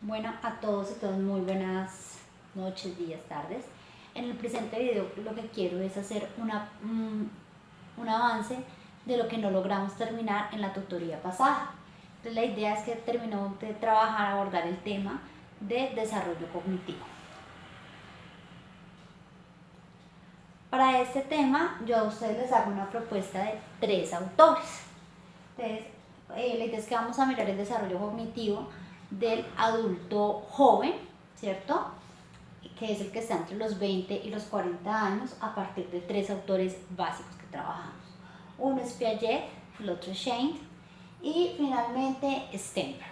Bueno, a todos y todas muy buenas noches, días, tardes. En el presente video lo que quiero es hacer un avance de lo que no logramos terminar en la tutoría pasada. Entonces la idea es que terminó de trabajar, abordar el tema de desarrollo cognitivo. Para este tema yo a ustedes les hago una propuesta de 3 autores. Entonces la idea es que vamos a mirar el desarrollo cognitivo del adulto joven, ¿cierto? Que es el que está entre los 20 y los 40 años, a partir de 3 autores básicos que trabajamos. Uno es Piaget, el otro es Shane y finalmente Stenberg.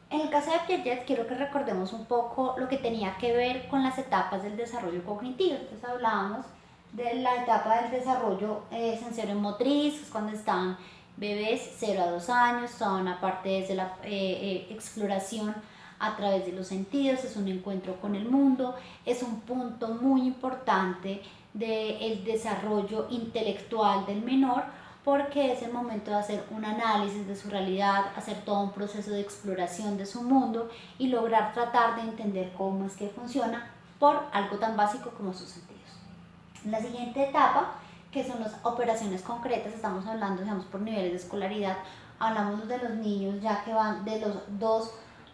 En el caso de Piaget quiero que recordemos un poco lo que tenía que ver con las etapas del desarrollo cognitivo. Entonces hablábamos de la etapa del desarrollo sensorio-motriz, que es cuando están bebés 0 a 2 años, son aparte desde la exploración a través de los sentidos, es un encuentro con el mundo, es un punto muy importante del desarrollo intelectual del menor, porque es el momento de hacer un análisis de su realidad, hacer todo un proceso de exploración de su mundo y lograr tratar de entender cómo es que funciona por algo tan básico como sus sentidos. La siguiente etapa, que son las operaciones concretas, estamos hablando, digamos, por niveles de escolaridad, hablamos de los niños ya que van de los 2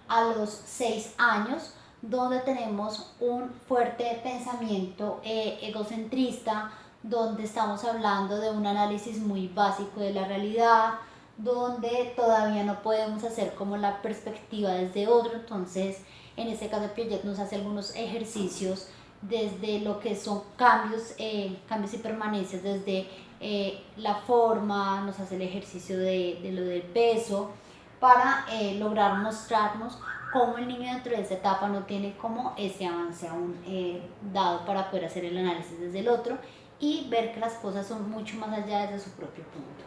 a los 6 años, donde tenemos un fuerte pensamiento egocentrista, donde estamos hablando de un análisis muy básico de la realidad, donde todavía no podemos hacer como la perspectiva desde otro. Entonces en este caso Piaget nos hace algunos ejercicios desde lo que son cambios y permanencias, desde la forma, nos hace el ejercicio de lo del peso, para lograr mostrarnos cómo el niño dentro de esa etapa no tiene como ese avance aún dado para poder hacer el análisis desde el otro y ver que las cosas son mucho más allá desde su propio punto.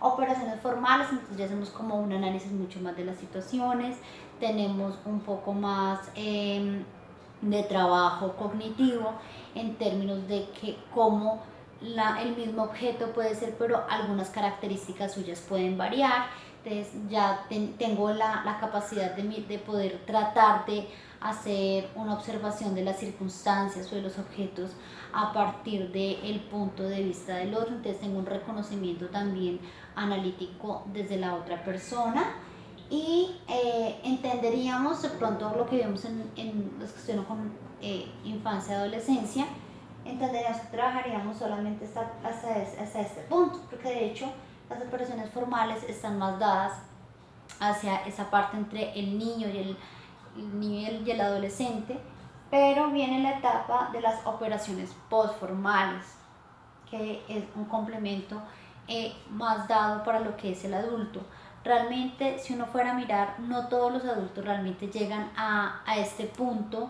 Operaciones formales, entonces ya hacemos como un análisis mucho más de las situaciones, tenemos un poco más de trabajo cognitivo en términos de que cómo el mismo objeto puede ser, pero algunas características suyas pueden variar. Entonces ya tengo la capacidad de poder tratar de hacer una observación de las circunstancias o de los objetos a partir del punto de vista del otro. Entonces tengo un reconocimiento también analítico desde la otra persona y entenderíamos de pronto lo que vemos en los que estuvieron con infancia y adolescencia, entenderíamos que trabajaríamos solamente hasta este punto, porque de hecho las operaciones formales están más dadas hacia esa parte entre el niño y el adolescente, pero viene la etapa de las operaciones postformales, que es un complemento más dado para lo que es el adulto. Realmente, si uno fuera a mirar, no todos los adultos realmente llegan a este punto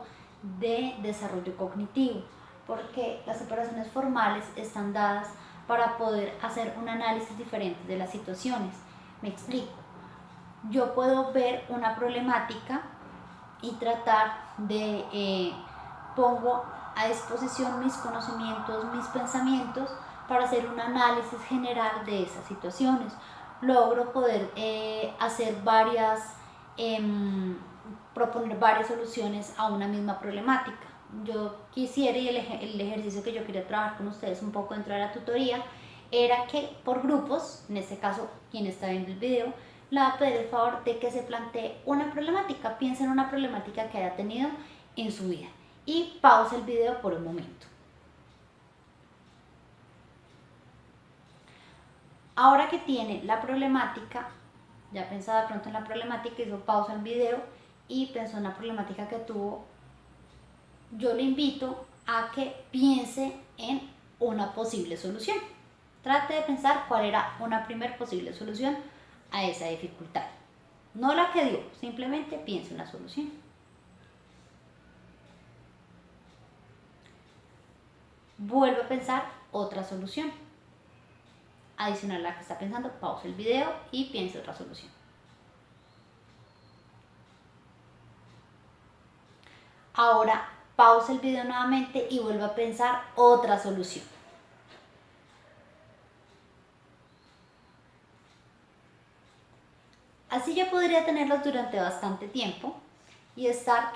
de desarrollo cognitivo, porque las operaciones formales están dadas para poder hacer un análisis diferente de las situaciones. Me explico. Yo puedo ver una problemática y tratar de pongo a disposición mis conocimientos, mis pensamientos para hacer un análisis general de esas situaciones. Logro poder hacer proponer varias soluciones a una misma problemática. Yo quisiera, y el ejercicio que yo quería trabajar con ustedes un poco dentro de la tutoría, era que por grupos, en este caso quien está viendo el video, le va a pedir el favor de que se plantee una problemática, piense en una problemática que haya tenido en su vida y pausa el video por un momento. Ahora que tiene la problemática, ya pensaba de pronto en la problemática, hizo pausa el video y pensó en la problemática que tuvo, yo le invito a que piense en una posible solución. Trate de pensar cuál era una primer posible solución a esa dificultad. No la que dio, simplemente piense en la solución. Vuelve a pensar otra solución. Adicional a la que está pensando, pausa el video y piense otra solución. Ahora pausa el video nuevamente y vuelve a pensar otra solución. Así yo podría tenerlos durante bastante tiempo y estar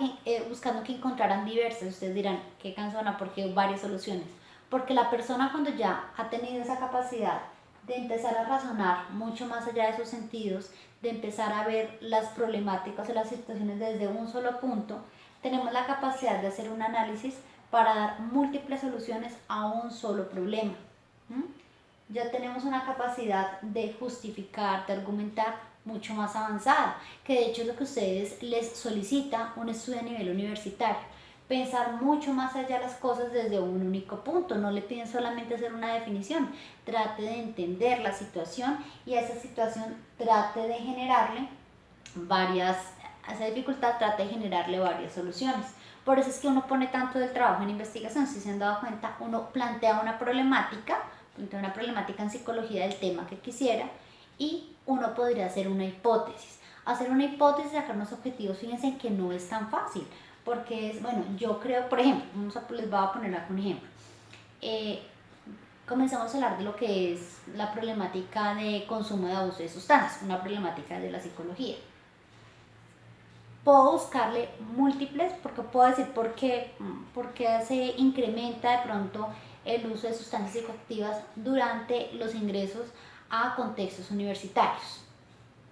buscando que encontraran diversas. Ustedes dirán, qué cansona, porque hay varias soluciones. Porque la persona cuando ya ha tenido esa capacidad de empezar a razonar mucho más allá de sus sentidos, de empezar a ver las problemáticas o las situaciones desde un solo punto, tenemos la capacidad de hacer un análisis para dar múltiples soluciones a un solo problema. ¿Mm? Ya tenemos una capacidad de justificar, de argumentar mucho más avanzada, que de hecho es lo que a ustedes les solicita un estudio a nivel universitario. Pensar mucho más allá las cosas desde un único punto, no le piden solamente hacer una definición, trate de entender la situación y a esa situación trate de generarle a esa dificultad trate de generarle varias soluciones. Por eso es que uno pone tanto del trabajo en investigación, si se han dado cuenta, uno plantea una problemática en psicología del tema que quisiera y uno podría hacer una hipótesis. Hacer una hipótesis, sacar unos objetivos, fíjense que no es tan fácil, porque es, bueno, yo creo, por ejemplo, les voy a poner un ejemplo. Comenzamos a hablar de lo que es la problemática de consumo de abuso de sustancias, una problemática de la psicología. Puedo buscarle múltiples, porque puedo decir por qué se incrementa de pronto el uso de sustancias psicoactivas durante los ingresos a contextos universitarios.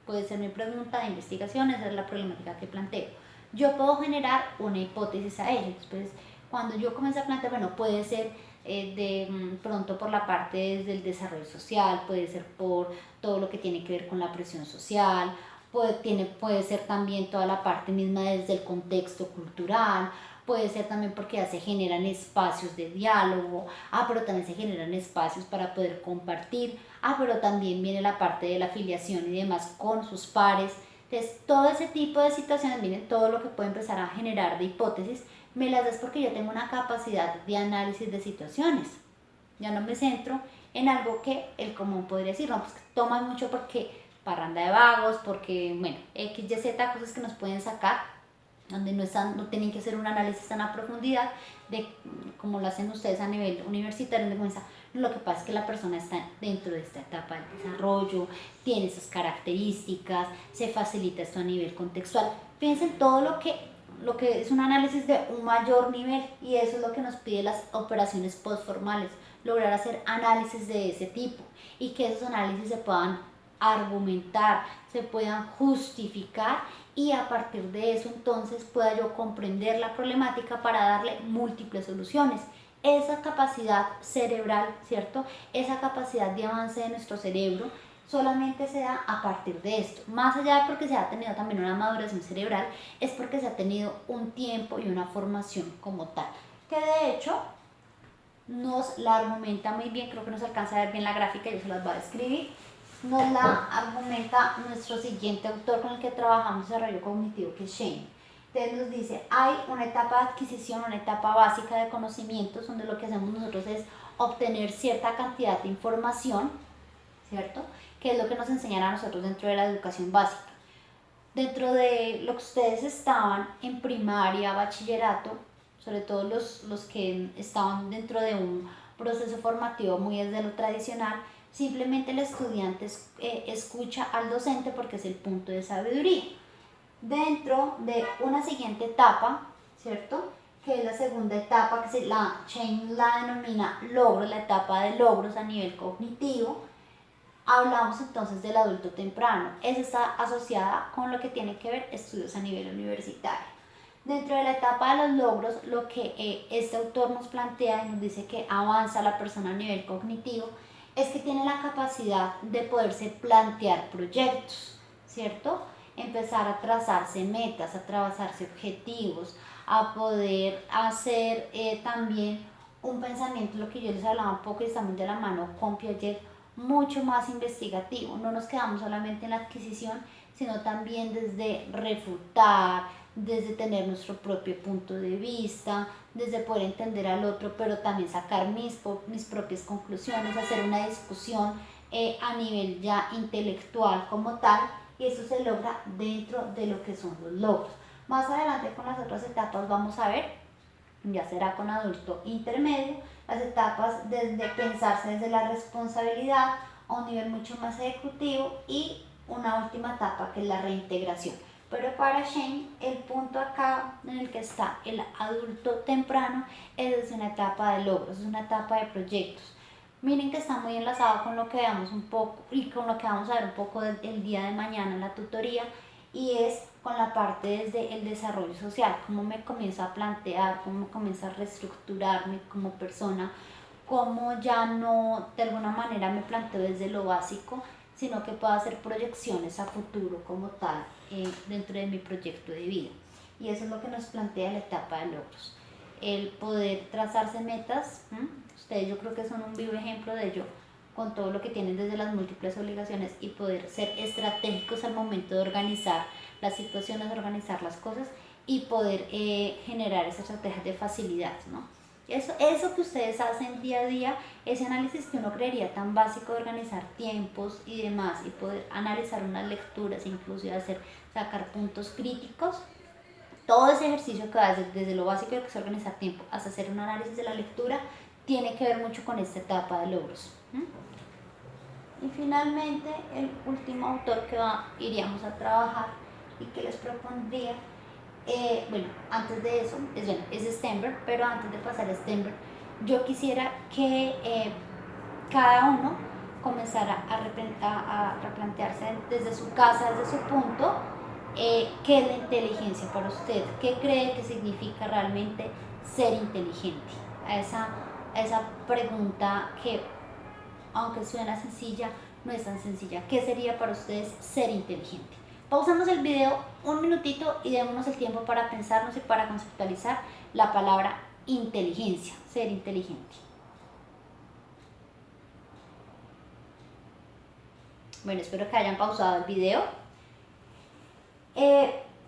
Puede ser mi pregunta de investigación, esa es la problemática que planteo. Yo puedo generar una hipótesis a ello. Después, cuando yo comienzo a plantear, bueno, puede ser de pronto por la parte desde el desarrollo social, puede ser por todo lo que tiene que ver con la presión social, puede ser también toda la parte misma desde el contexto cultural, puede ser también porque ya se generan espacios de diálogo, pero también se generan espacios para poder compartir, pero también viene la parte de la afiliación y demás con sus pares. Entonces, todo ese tipo de situaciones, miren, todo lo que puede empezar a generar de hipótesis, me las das porque yo tengo una capacidad de análisis de situaciones. Ya no me centro en algo que el común podría decir, no, pues toman mucho porque parranda de vagos, porque, bueno, X, Y, Z, cosas que nos pueden sacar, donde no tienen que hacer un análisis tan a profundidad de como lo hacen ustedes a nivel universitario, donde comienza, lo que pasa es que la persona está dentro de esta etapa de desarrollo, tiene esas características, se facilita esto a nivel contextual. Fíjense en todo lo que es un análisis de un mayor nivel, y eso es lo que nos pide las operaciones postformales, lograr hacer análisis de ese tipo y que esos análisis se puedan argumentar, se puedan justificar y a partir de eso entonces pueda yo comprender la problemática para darle múltiples soluciones. Esa capacidad cerebral, ¿cierto? Esa capacidad de avance de nuestro cerebro solamente se da a partir de esto. Más allá de porque se ha tenido también una maduración cerebral, es porque se ha tenido un tiempo y una formación como tal. Que de hecho nos la argumenta muy bien, creo que nos alcanza a ver bien la gráfica, yo se las voy a describir. Nos la argumenta nuestro siguiente autor con el que trabajamos desarrollo cognitivo, que es Shane. Entonces nos dice, hay una etapa de adquisición, una etapa básica de conocimientos, donde lo que hacemos nosotros es obtener cierta cantidad de información, ¿cierto? Que es lo que nos enseñan a nosotros dentro de la educación básica. Dentro de lo que ustedes estaban en primaria, bachillerato, sobre todo los que estaban dentro de un proceso formativo muy desde lo tradicional, simplemente el estudiante escucha al docente porque es el punto de sabiduría. Dentro de una siguiente etapa, ¿cierto? Que es la segunda etapa, que Shane la denomina logros, la etapa de logros a nivel cognitivo. Hablamos entonces del adulto temprano. Esa está asociada con lo que tiene que ver estudios a nivel universitario. Dentro de la etapa de los logros, lo que este autor nos plantea y nos dice que avanza la persona a nivel cognitivo es que tiene la capacidad de poderse plantear proyectos, ¿cierto? Empezar a trazarse metas, a trazarse objetivos, a poder hacer también un pensamiento, lo que yo les hablaba un poco y estamos de la mano con Piaget, mucho más investigativo. No nos quedamos solamente en la adquisición, sino también desde refutar, desde tener nuestro propio punto de vista, desde poder entender al otro, pero también sacar mis propias conclusiones, hacer una discusión a nivel ya intelectual como tal, y eso se logra dentro de lo que son los logros. Más adelante con las otras etapas vamos a ver, ya será con adulto intermedio, las etapas desde pensarse desde la responsabilidad a un nivel mucho más ejecutivo y una última etapa que es la reintegración. Pero para Shane, el punto acá en el que está el adulto temprano es una etapa de logros, es una etapa de proyectos. Miren que está muy enlazado con lo que veamos un poco y con lo que vamos a ver un poco el día de mañana en la tutoría, y es con la parte desde el desarrollo social, cómo me comienzo a plantear, cómo me comienzo a reestructurarme como persona, cómo ya no de alguna manera me planteo desde lo básico, sino que puedo hacer proyecciones a futuro como tal dentro de mi proyecto de vida. Y eso es lo que nos plantea la etapa de logros, el poder trazarse metas. Ustedes yo creo que son un vivo ejemplo de ello, con todo lo que tienen desde las múltiples obligaciones, y poder ser estratégicos al momento de organizar las situaciones, de organizar las cosas, y poder generar esas estrategias de facilidad, ¿no? Eso que ustedes hacen día a día, ese análisis que uno creería tan básico de organizar tiempos y demás, y poder analizar unas lecturas, inclusive sacar puntos críticos, todo ese ejercicio que va desde lo básico de que es organizar tiempo hasta hacer un análisis de la lectura, tiene que ver mucho con esta etapa de logros. Y finalmente, el último autor que iríamos a trabajar y que les propondría, bueno, antes de eso, es Stenberg, pero antes de pasar a Stenberg, yo quisiera que cada uno comenzara a replantearse desde su casa, desde su punto, qué es la inteligencia para usted, qué cree que significa realmente ser inteligente. A esa pregunta que, aunque suena sencilla, no es tan sencilla. ¿Qué sería para ustedes ser inteligente? Pausamos el video un minutito y démonos el tiempo para pensarnos y para conceptualizar la palabra inteligencia, ser inteligente. Bueno, espero que hayan pausado el video.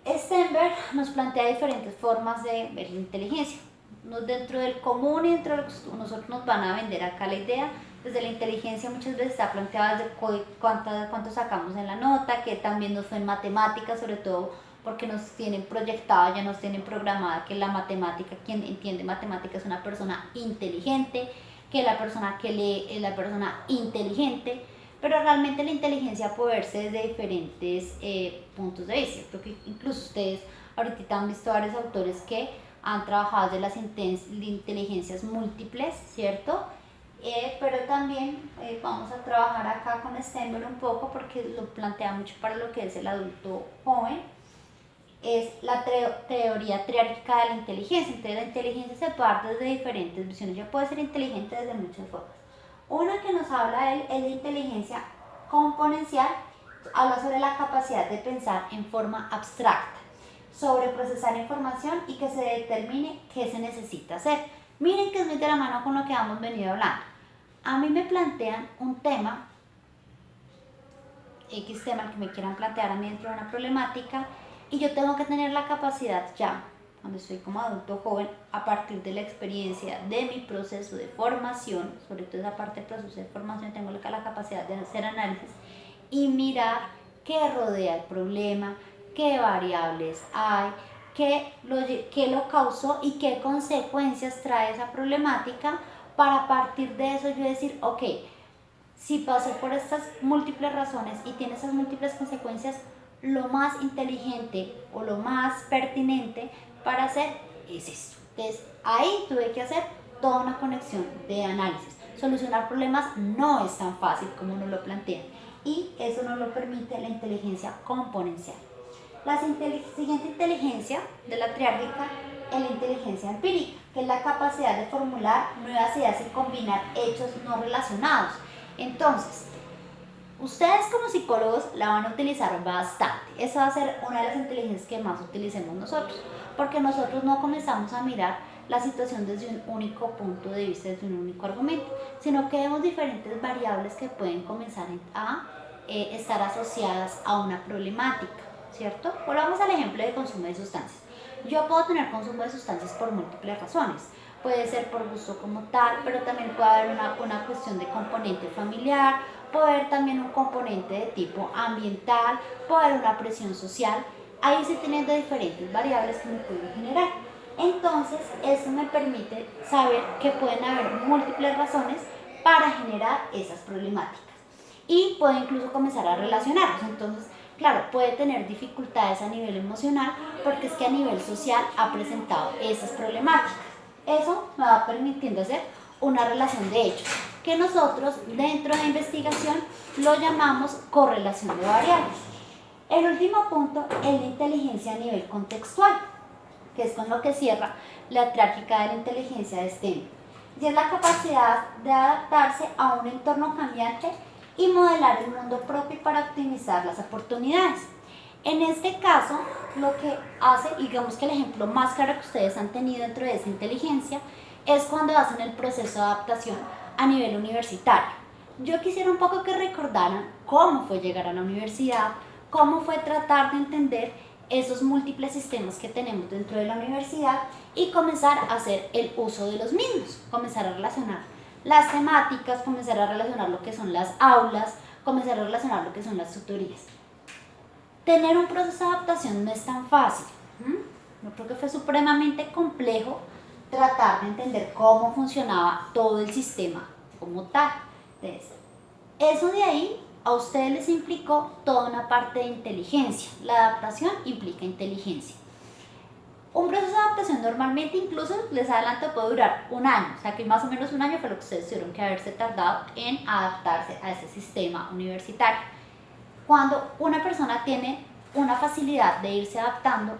Stenberg nos plantea diferentes formas de ver la inteligencia. Dentro del común y dentro de lo que nosotros nos van a vender acá la idea, desde la inteligencia muchas veces está planteada desde cuánto sacamos en la nota, que también nos fue en matemáticas, sobre todo porque nos tienen proyectada, ya nos tienen programada que la matemática, quien entiende matemática es una persona inteligente, que la persona que lee es la persona inteligente, pero realmente la inteligencia puede verse desde diferentes puntos de vista. Creo que incluso ustedes ahorita han visto varios autores que han trabajado de las inteligencias múltiples, ¿cierto? Pero también vamos a trabajar acá con Stenberg un poco, porque lo plantea mucho para lo que es el adulto joven. Es la teoría triárquica de la inteligencia. Entonces la inteligencia se parte desde diferentes visiones. Yo puedo ser inteligente desde muchas formas. Una que nos habla él es la inteligencia componencial. Habla sobre la capacidad de pensar en forma abstracta, sobre procesar información y que se determine qué se necesita hacer. Miren que es muy de la mano con lo que hemos venido hablando. A mí me plantean un tema, X tema, el que me quieran plantear a mí dentro de una problemática, y yo tengo que tener la capacidad ya, cuando estoy como adulto joven, a partir de la experiencia de mi proceso de formación, sobre todo esa parte del proceso de formación, tengo la capacidad de hacer análisis y mirar qué rodea el problema, qué variables hay, qué lo causó y qué consecuencias trae esa problemática, para a partir de eso yo decir, ok, si pasó por estas múltiples razones y tiene esas múltiples consecuencias, lo más inteligente o lo más pertinente para hacer es esto. Entonces ahí tuve que hacer toda una conexión de análisis. Solucionar problemas no es tan fácil como nos lo plantean, y eso nos lo permite la inteligencia componencial. La siguiente inteligencia de la triárquica es la inteligencia empírica, que es la capacidad de formular nuevas ideas y combinar hechos no relacionados. Entonces, ustedes como psicólogos la van a utilizar bastante. Esa va a ser una de las inteligencias que más utilicemos nosotros, porque nosotros no comenzamos a mirar la situación desde un único punto de vista, desde un único argumento, sino que vemos diferentes variables que pueden comenzar a estar asociadas a una problemática, ¿cierto? Volvamos al ejemplo de consumo de sustancias. Yo puedo tener consumo de sustancias por múltiples razones. Puede ser por gusto como tal, pero también puede haber una cuestión de componente familiar, puede haber también un componente de tipo ambiental, puede haber una presión social. Ahí estoy teniendo diferentes variables que me pueden generar. Entonces, eso me permite saber que pueden haber múltiples razones para generar esas problemáticas. y puede incluso comenzar a relacionarlos. Entonces, claro, puede tener dificultades a nivel emocional porque es que a nivel social ha presentado esas problemáticas. Eso me va permitiendo hacer una relación de hechos, que nosotros dentro de la investigación lo llamamos correlación de variables. El último punto es la inteligencia a nivel contextual, que es con lo que cierra la teática de la inteligencia de STEM, y es la capacidad de adaptarse a un entorno cambiante y modelar el mundo propio para optimizar las oportunidades. En este caso, lo que hace, digamos que el ejemplo más claro que ustedes han tenido dentro de esa inteligencia es cuando hacen el proceso de adaptación a nivel universitario. Yo quisiera un poco que recordaran cómo fue llegar a la universidad, cómo fue tratar de entender esos múltiples sistemas que tenemos dentro de la universidad y comenzar a hacer el uso de los mismos, comenzar a relacionar las temáticas, comenzar a relacionar lo que son las aulas, comenzar a relacionar lo que son las tutorías. Tener un proceso de adaptación no es tan fácil. Yo creo que fue supremamente complejo tratar de entender cómo funcionaba todo el sistema como tal. Entonces, eso de ahí a ustedes les implicó toda una parte de inteligencia. La adaptación implica inteligencia. Un proceso de adaptación normalmente, incluso les adelanto, puede durar un año, o sea que más o menos un año fue lo que ustedes tuvieron que haberse tardado en adaptarse a ese sistema universitario. Cuando una persona tiene una facilidad de irse adaptando,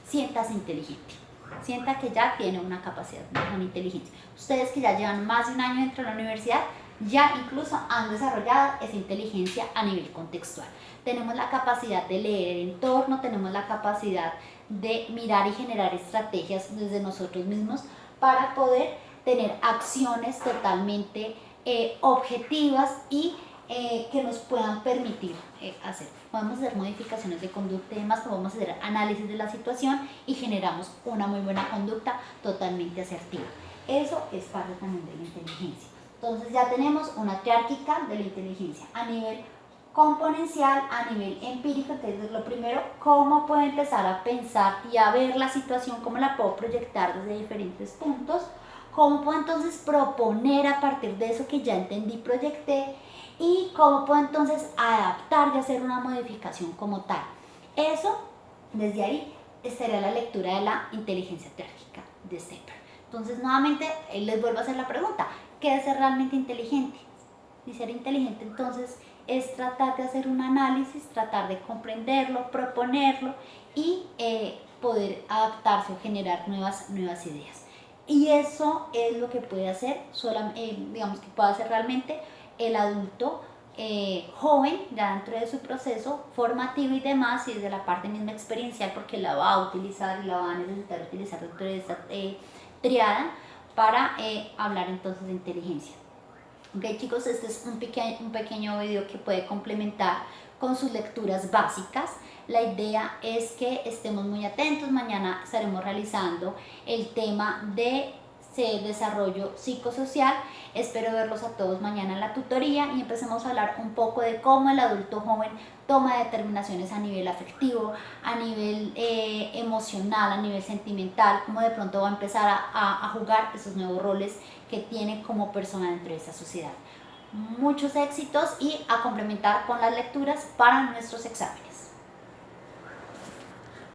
siéntase inteligente, sienta que ya tiene una capacidad, una inteligencia. Ustedes que ya llevan más de un año dentro de la universidad, ya incluso han desarrollado esa inteligencia a nivel contextual. Tenemos la capacidad de leer el entorno, tenemos la capacidad de mirar y generar estrategias desde nosotros mismos para poder tener acciones totalmente objetivas y que nos puedan permitir hacer. Podemos hacer modificaciones de conducta y demás, podemos hacer análisis de la situación y generamos una muy buena conducta totalmente asertiva. Eso es parte también de la inteligencia. Entonces ya tenemos una teórtica de la inteligencia a nivel componencial, a nivel empírico. Entonces lo primero, cómo puedo empezar a pensar y a ver la situación, cómo la puedo proyectar desde diferentes puntos, cómo puedo entonces proponer a partir de eso que ya entendí y proyecté, y cómo puedo entonces adaptar y hacer una modificación como tal. Eso, desde ahí, estaría la lectura de la inteligencia teórgica de Stemper. Entonces, nuevamente, les vuelvo a hacer la pregunta, ¿qué es ser realmente inteligente? Y ser inteligente, entonces, es tratar de hacer un análisis, tratar de comprenderlo, proponerlo y poder adaptarse o generar nuevas ideas. Y eso es lo que puede hacer, digamos que puede hacer realmente el adulto joven, ya dentro de su proceso formativo y demás, y desde la parte misma experiencial, porque la va a utilizar y la va a necesitar utilizar dentro de esta triada para hablar entonces de inteligencia. Ok, chicos, este es un pequeño video que puede complementar con sus lecturas básicas. La idea es que estemos muy atentos. Mañana estaremos realizando el tema de desarrollo psicosocial. Espero verlos a todos mañana en la tutoría y empecemos a hablar un poco de cómo el adulto joven toma determinaciones a nivel afectivo, a nivel emocional, a nivel sentimental, cómo de pronto va a empezar a jugar esos nuevos roles que tiene como persona dentro de esta sociedad. Muchos éxitos y a complementar con las lecturas para nuestros exámenes.